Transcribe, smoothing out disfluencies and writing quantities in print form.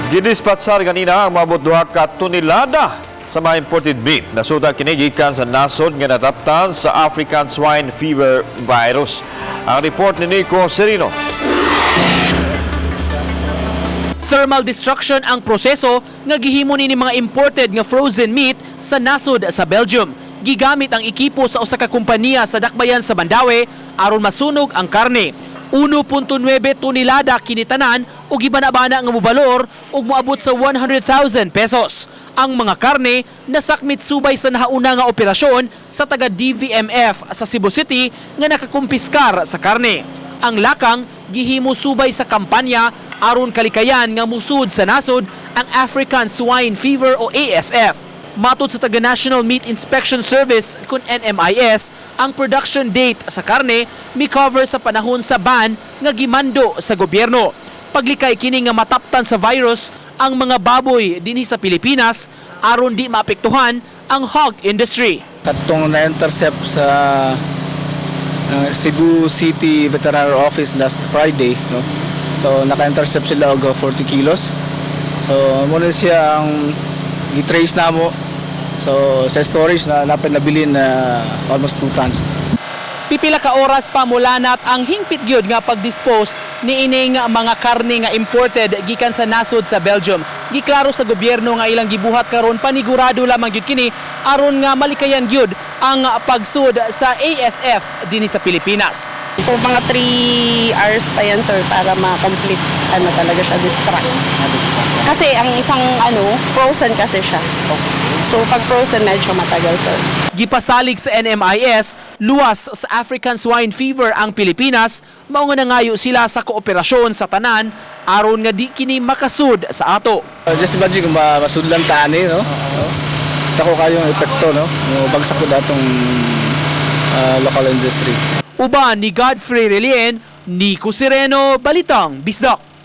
Gidispatsar ganina ang mabot duha ka tonelada sa mga imported beef. Nasuta kini gikan sa nasod nga nataptan sa African swine fever virus. Ang report ni Nico Serino. Thermal destruction ang proseso nga gihimo ni mga imported nga frozen meat sa nasod sa Belgium. Gigamit ang ekipo sa usa ka kompanya sa dakbayan sa Mandawi aron masunog ang karne. 1.9 tonelada kinitanan o gibana-bana nga mobalor ug moabot sa 100,000 pesos. Ang mga karne nasakmit subay sa nahauna nga operasyon sa taga DVMF sa Cebu City nga nakakumpiskar sa karne. Ang lakang gihimo subay sa kampanya aron kalikayan nga musud sa nasod ang African Swine Fever o ASF. Matod sa taga National Meat Inspection Service kun NMIS, ang production date sa karne mi-cover sa panahon sa ban nga gimando sa gobyerno. Paglikay kini nga mataptan sa virus ang mga baboy dinhi sa Pilipinas aron di maapektuhan ang hog industry. Katong na-intercept sa Cebu City Veterinary Office last Friday, no? So naka-intercept sila og 40 kilos. So muna siya ang gitrace namo. So sa storage na nabilin na almost 2 tons. Pipila ka oras pa mulanat ang hingpit gyud nga pagdispose ni ining mga karne nga imported gikan sa nasod sa Belgium. Giklaro sa gobyerno nga ilang gibuhat karon panigurado lamang gyud kini aron nga malikayan gyud ang pagsud sa ASF dinhi sa Pilipinas. So mga 3 hours pa yan, sir, para ma-complete talaga siya distract. Kasi ang isang frozen kasi siya. So pag frozen medyo matagal, sir. Gipasalig sa NMIS, luwas sa African swine fever ang Pilipinas, mao nga nangayo sila sa kooperasyon sa tanan aron nga di kini makasud sa ato. Just imagine kung masudlan tani, no? Tako kayong epekto, no? Bagsak ko datong local industry. Uban ni Godfrey Relien, Nico Sereno, Balitang Bisdak.